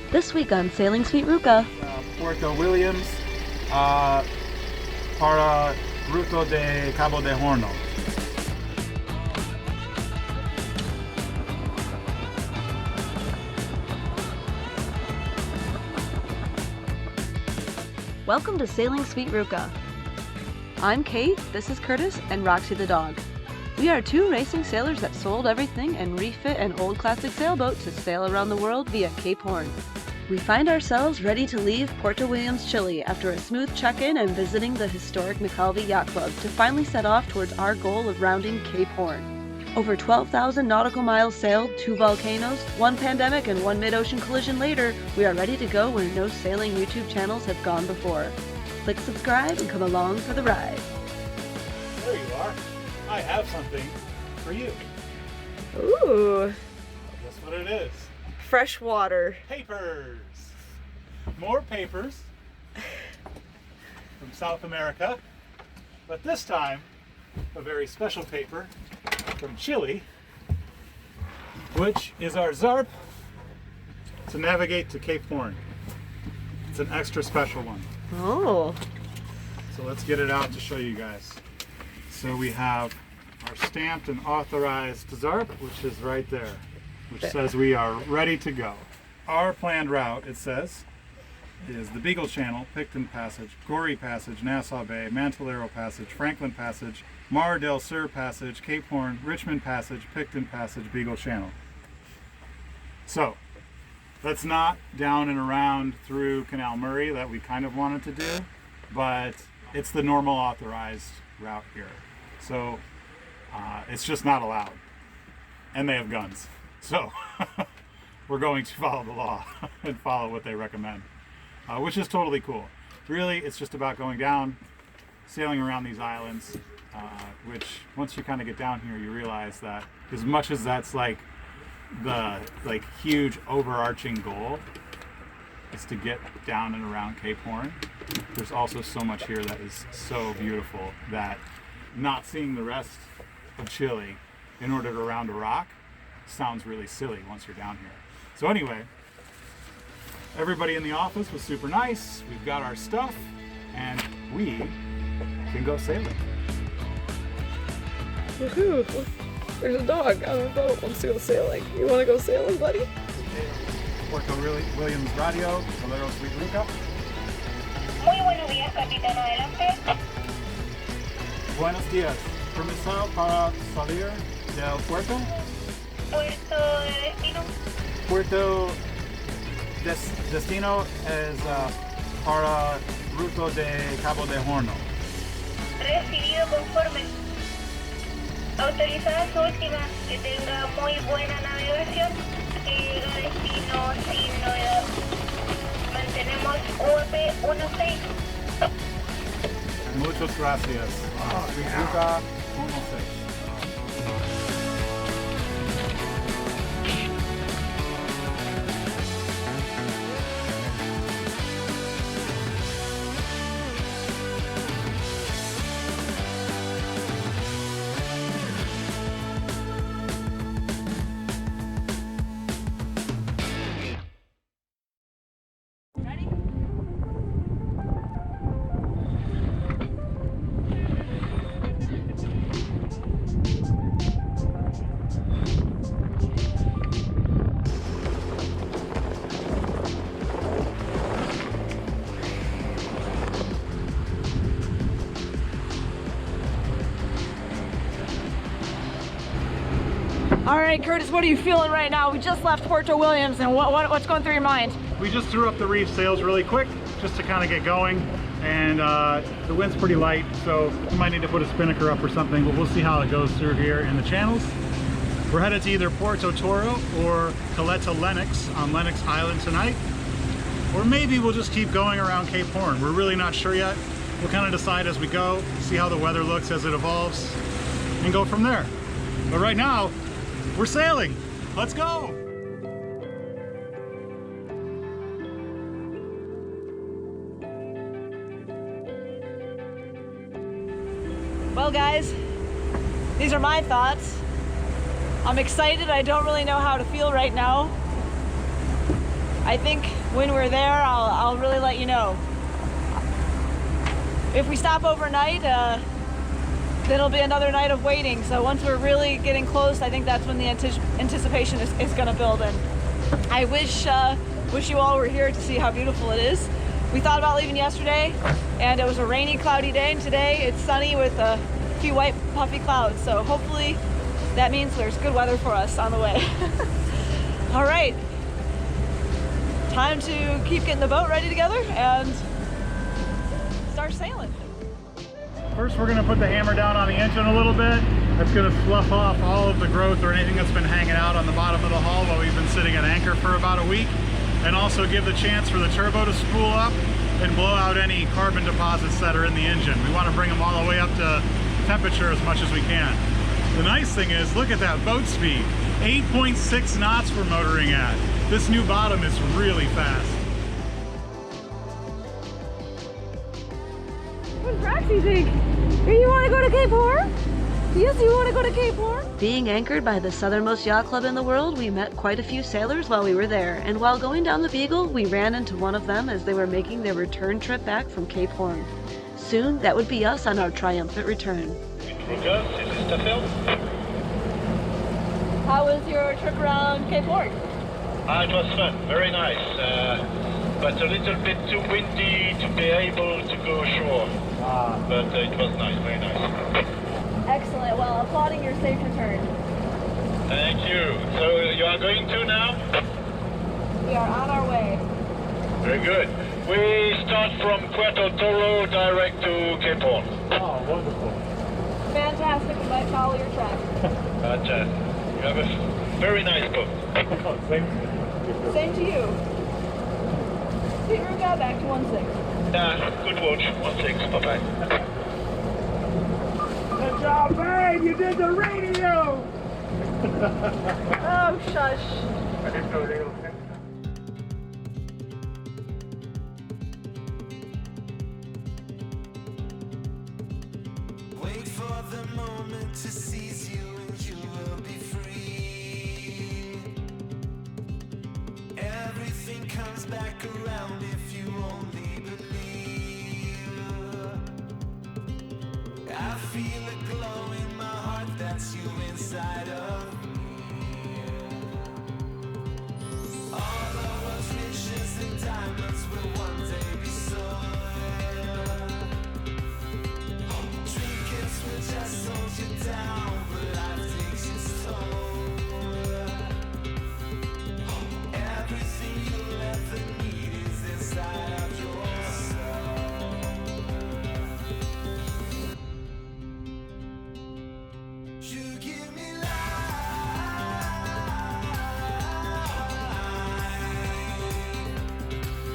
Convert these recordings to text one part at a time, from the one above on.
This week on Sailing Sweet Ruka. Puerto Williams para Ruta de Cabo de Horno. Welcome to Sailing Sweet Ruka. I'm Kate, this is Curtis, and Roxy the dog. We are two racing sailors that sold everything and refit an old classic sailboat to sail around the world via Cape Horn. We find ourselves ready to leave Puerto Williams, Chile after a smooth check-in and visiting the historic McKelvey Yacht Club to finally set off towards our goal of rounding Cape Horn. Over 12,000 nautical miles sailed, 2 volcanoes, 1 pandemic, and 1 mid-ocean collision later, we are ready to go where no sailing YouTube channels have gone before. Click subscribe and come along for the ride. There you are. I have something for you. Ooh. Guess what it is? Fresh water. Papers. More papers from South America, but this time a very special paper from Chile, which is our ZARP to navigate to Cape Horn. It's an extra special one. Oh. So let's get it out to show you guys. So we have our stamped and authorized ZARP, which is right there, which says we are ready to go. Our planned route, it says, is the Beagle Channel, Picton Passage, Gorey Passage, Nassau Bay, Mantellero Passage, Franklin Passage, Mar del Sur Passage, Cape Horn, Richmond Passage, Picton Passage, Beagle Channel. So that's not down and around through Canal Murray that we kind of wanted to do, but it's the normal authorized route here. So it's just not allowed. And they have guns. So we're going to follow the law and follow what they recommend, which is totally cool. Really, it's just about going down, sailing around these islands, which once you kind of get down here, you realize that as much as that's like the huge overarching goal is to get down and around Cape Horn, there's also so much here that is so beautiful that not seeing the rest of Chile in order to round a rock sounds really silly once you're down here. So anyway, everybody in the office was super nice. We've got our stuff and we can go sailing. Woohoo! There's a dog on a boat wants to go sailing. You want to go sailing, buddy? Puerto Williams Radio, Toro Sweet Ruka. Muy buenos días, capitán, adelante. Buenos días. Permiso para salir del puerto. Puerto de destino. Puerto destino es para Ruta de Cabo de Horno. Recibido conforme. Autorizada su última. Que tenga muy buena navegación. Que llegue a destino sin novedad. Mantenemos UP 16. Muchas gracias. Sweet Ruka 16. All right, Curtis, what are you feeling right now? We just left Puerto Williams, and what's going through your mind? We just threw up the reef sails really quick just to kind of get going, and the wind's pretty light, so we might need to put a spinnaker up or something, but we'll see how it goes through here in the channels. We're headed to either Puerto Toro or Caleta Lennox on Lennox Island tonight, or maybe we'll just keep going around Cape Horn. We're really not sure yet. We'll kind of decide as we go, see how the weather looks as it evolves, and go from there. But right now, we're sailing. Let's go. Well, guys, these are my thoughts. I'm excited. I don't really know how to feel right now. I think when we're there, I'll really let you know. If we stop overnight, then it'll be another night of waiting. So once we're really getting close, I think that's when the anticipation is going to build in. I wish you all were here to see how beautiful it is. We thought about leaving yesterday, and it was a rainy, cloudy day, and today it's sunny with a few white, puffy clouds. So hopefully that means there's good weather for us on the way. All right, time to keep getting the boat ready together and start sailing. First, we're going to put the hammer down on the engine a little bit. That's going to slough off all of the growth or anything that's been hanging out on the bottom of the hull while we've been sitting at anchor for about a week, and also give the chance for the turbo to spool up and blow out any carbon deposits that are in the engine. We want to bring them all the way up to temperature as much as we can. The nice thing is, look at that boat speed. 8.6 knots we're motoring at. This new bottom is really fast. What does Roxy think? You want to go to Cape Horn? Yes, you want to go to Cape Horn? Being anchored by the southernmost yacht club in the world, we met quite a few sailors while we were there, and while going down the Beagle, we ran into one of them as they were making their return trip back from Cape Horn. Soon, that would be us on our triumphant return. How was your trip around Cape Horn? It was fun, very nice, but a little bit too windy to be able to go ashore. But it was nice, very nice. Excellent. Well, applauding your safe return. Thank you. So you are going to now? We are on our way. Very good. We start from Puerto Toro direct to Cape Horn. Oh, wonderful. Fantastic. We might follow your track. You have a very nice boat. Same to you. Sweet Ruga, back to 1-6. Yeah, good watch. 1-6. Bye-bye. Good job, babe! You did the radio! Oh, shush. I didn't know they were... Wait for the moment to seize you and you will be free. Everything comes back around if you only believe. I feel a glow in my heart, that's you inside of me. All of those riches and diamonds will one day be sold. Trinkets will just hold you down, but life takes its toll. Everything you'll ever need is inside of your soul. You give me life.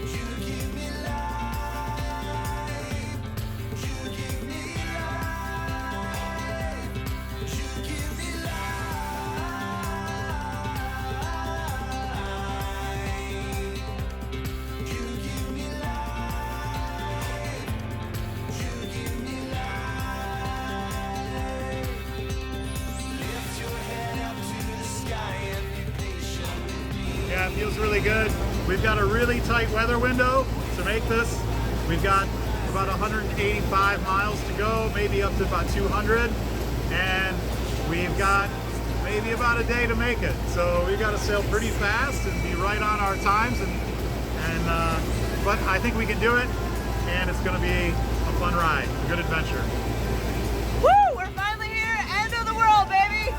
You give me life. You give me life. You give me life. You give me life. You give me life. Lift your head up to the sky and be patient with me. Yeah, it feels really good. We've got a really tight weather window to make this. We've got about 185 miles to go, maybe up to about 200. And we've got maybe about a day to make it. So we've got to sail pretty fast and be right on our times. But I think we can do it. And it's going to be a fun ride, a good adventure. Woo! We're finally here. End of the world, baby.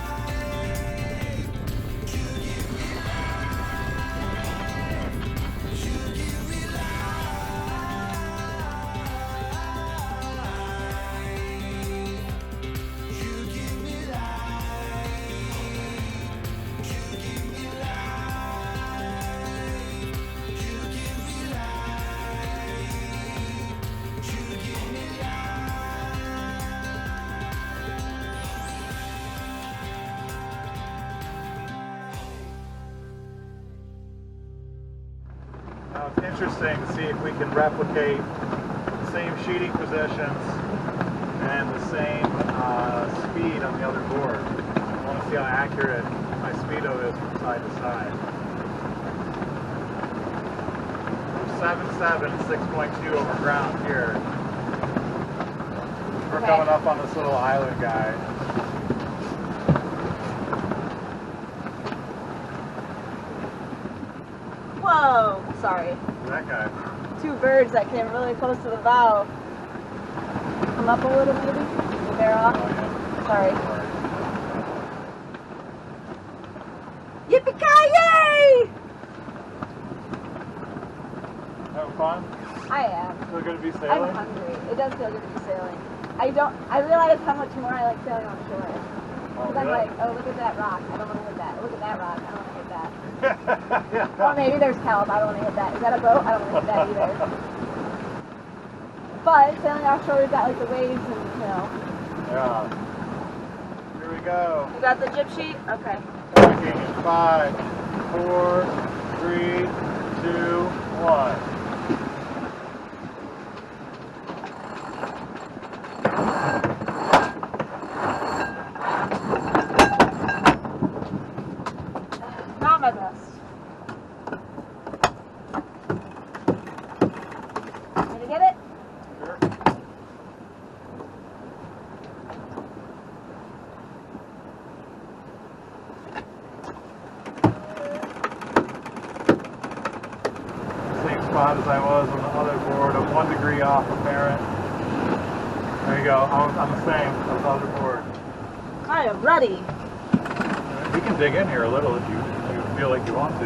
Now it's interesting to see if we can replicate the same sheeting positions and the same speed on the other board. I want to see how accurate my speedo is from side to side. 7.7, 6.2 over ground here. We're Okay. coming up on this little island guy. Whoa, sorry. That guy. Two birds that came really close to the bow. Come up a little maybe? You bear Oh, off? yeah. Sorry. Sorry. Yippee-ki-yay! Having fun? I am. Still gonna be I'm sailing? hungry. It does feel good to be sailing. I realize how much more I like sailing on shore. Because I'm like, oh, look at that rock. I don't want to hit that. Look at that rock. I don't want to hit that. Oh, maybe there's kelp. I don't want to hit that. Is that a boat? I don't want to hit that either. But sailing offshore, we've got like the waves and, you know. Yeah. Here we go. You got the jib sheet? Okay. Tracking in 5, 4, 3, 2, 1. Not my best. Gonna get it? Sure. Same spot as I was on the other board. I'm 1 degree off apparent. There you go. I'm the same as the other board. I am ready. We can dig in here a little if you feel like you want to.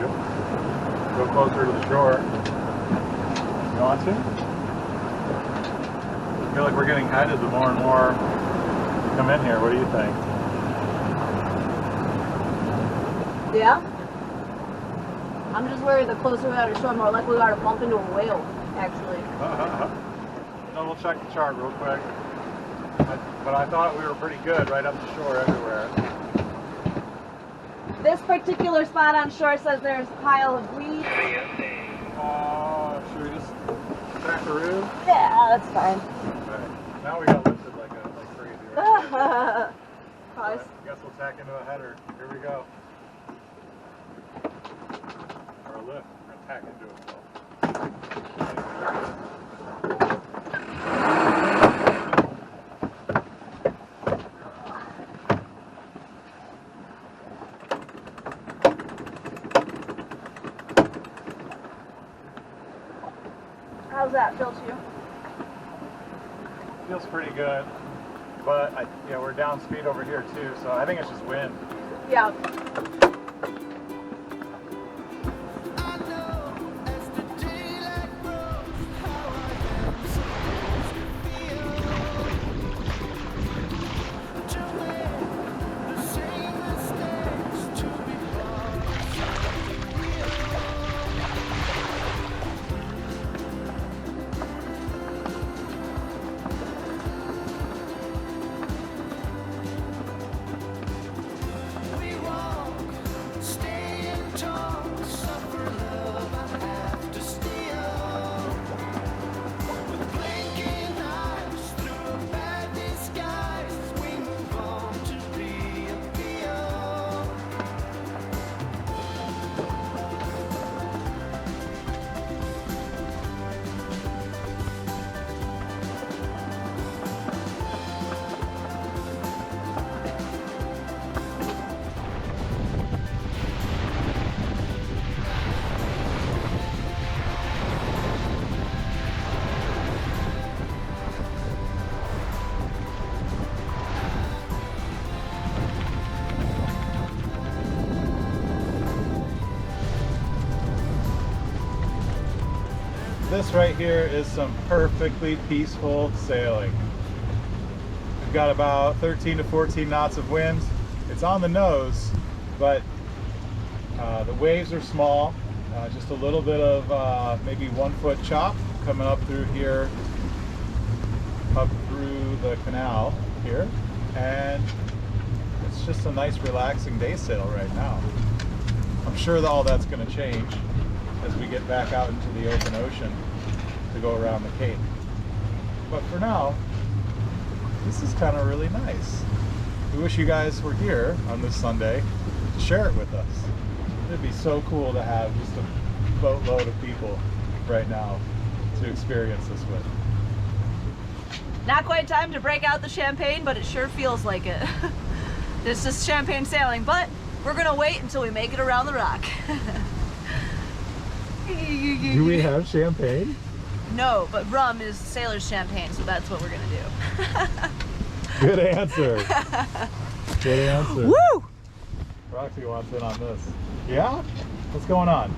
Go closer to the shore. You want to? I feel like we're getting headed the more and more we come in here. What do you think? Yeah? I'm just worried the closer we are to shore, more likely we are to bump into a whale, actually. No, we'll check the chart real quick. But I thought we were pretty good right up the shore everywhere. This particular spot on shore says there's a pile of weeds. Should we just trackaroo? Yeah, that's fine. Okay. Now we got lifted like crazy, right? Probably. I guess we'll tack into a header. Here we go. Or a lift. We're gonna tack into it. How's that feel to you? Feels pretty good, but we're down speed over here too, so I think it's just wind. Yeah. I know as the daylight grows how I am supposed to feel. To make the same mistakes, to be lost we walk, stay and talk, suffer love I have to steal. With blinking eyes through a bad disguise, we move on to reappear. This right here is some perfectly peaceful sailing. We've got about 13 to 14 knots of wind. It's on the nose, but the waves are small. Just a little bit of maybe 1 foot chop coming up through here, up through the canal here, and it's just a nice relaxing day sail right now. I'm sure that all that's going to change as we get back out into the open ocean to go around the Cape. But for now, this is kind of really nice. We wish you guys were here on this Sunday to share it with us. It'd be so cool to have just a boatload of people right now to experience this with. Not quite time to break out the champagne, but it sure feels like it. It's just champagne sailing, but we're gonna wait until we make it around the rock. Do we have champagne? No, but rum is sailor's champagne, so that's what we're gonna do. Good answer. Good answer. Woo! Roxy wants in on this. Yeah? What's going on?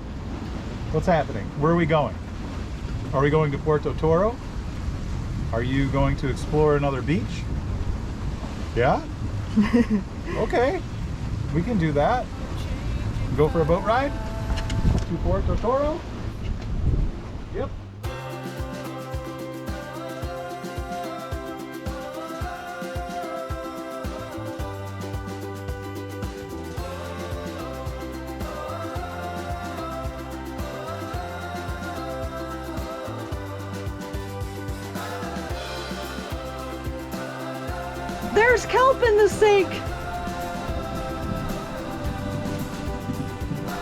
What's happening? Where are we going? Are we going to Puerto Toro? Are you going to explore another beach? Yeah? Okay. We can do that. Go for a boat ride to Puerto Toro? Yep. There's kelp in the sink!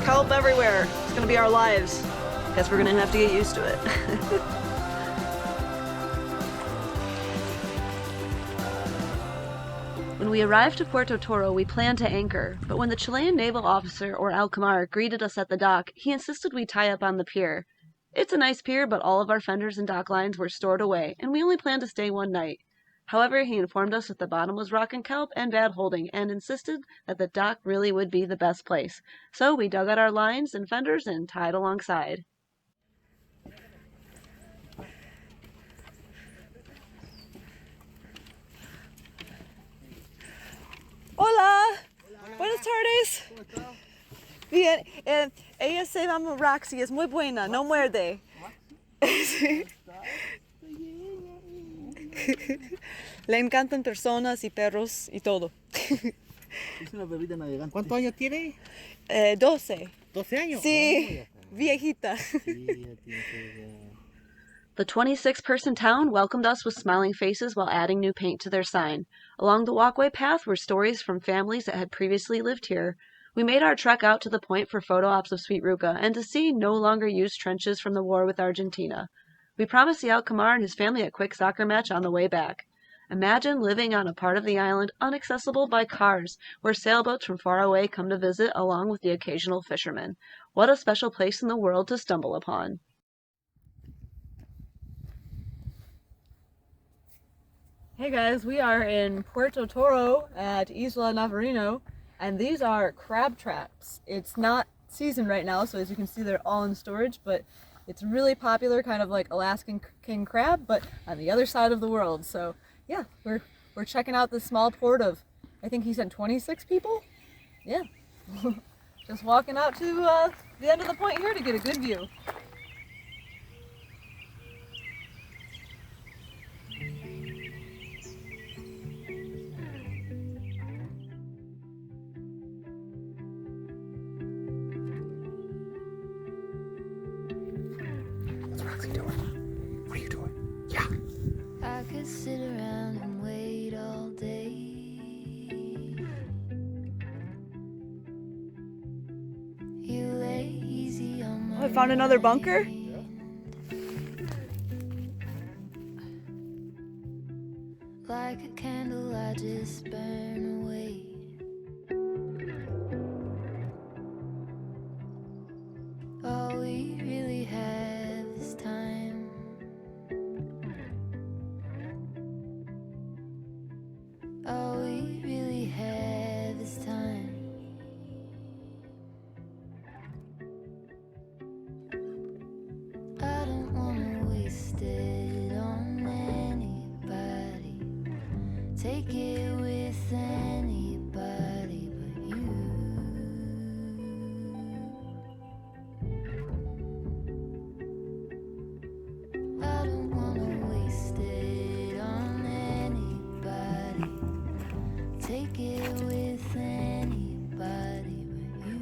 Kelp everywhere. It's gonna be our lives. Guess we're gonna have to get used to it. When we arrived to Puerto Toro, we planned to anchor, but when the Chilean naval officer, or Alcamar, greeted us at the dock, he insisted we tie up on the pier. It's a nice pier, but all of our fenders and dock lines were stored away, and we only planned to stay one night. However, he informed us that the bottom was rock and kelp and bad holding, and insisted that the dock really would be the best place. So we dug out our lines and fenders and tied alongside. Hola! Buenas tardes! Bien, ella se llama Roxy, es muy buena, no muerde. Le encantan personas y perros y todo. Es una bebida navegante. ¿Cuántos años tiene? 12. ¿12 años? Sí, viejita. The 26-person town welcomed us with smiling faces while adding new paint to their sign. Along the walkway path were stories from families that had previously lived here. We made our trek out to the point for photo ops of Sweet Ruca and to see no longer used trenches from the war with Argentina. We promised the Alcamar and his family a quick soccer match on the way back. Imagine living on a part of the island inaccessible by cars, where sailboats from far away come to visit along with the occasional fisherman. What a special place in the world to stumble upon. Hey guys, we are in Puerto Toro at Isla Navarino, and these are crab traps. It's not season right now, so as you can see they're all in storage, but it's really popular, kind of like Alaskan king crab, but on the other side of the world. So yeah, we're checking out this small port of, I think he said 26 people? Yeah. Just walking out to the end of the point here to get a good view. What's Roxy doing? What are you doing? Yeah. I could sit around and wait all day. You lay easy on my I found another bunker. mind. Like a candle, I just burn away. All we really have is time. All we really have is time. I don't wanna waste it on anybody. Take it with anybody but you. I don't wanna waste it on anybody. Take it with anybody but you.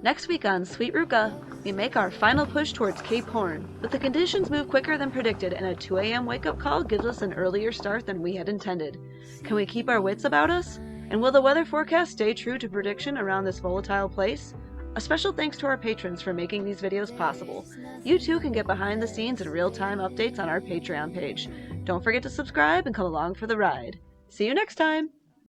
Next week on Sweet Ruka, we make our final push towards Cape Horn, but the conditions move quicker than predicted and a 2 a.m. wake-up call gives us an earlier start than we had intended. Can we keep our wits about us? And will the weather forecast stay true to prediction around this volatile place? A special thanks to our patrons for making these videos possible. You too can get behind the scenes and real-time updates on our Patreon page. Don't forget to subscribe and come along for the ride. See you next time!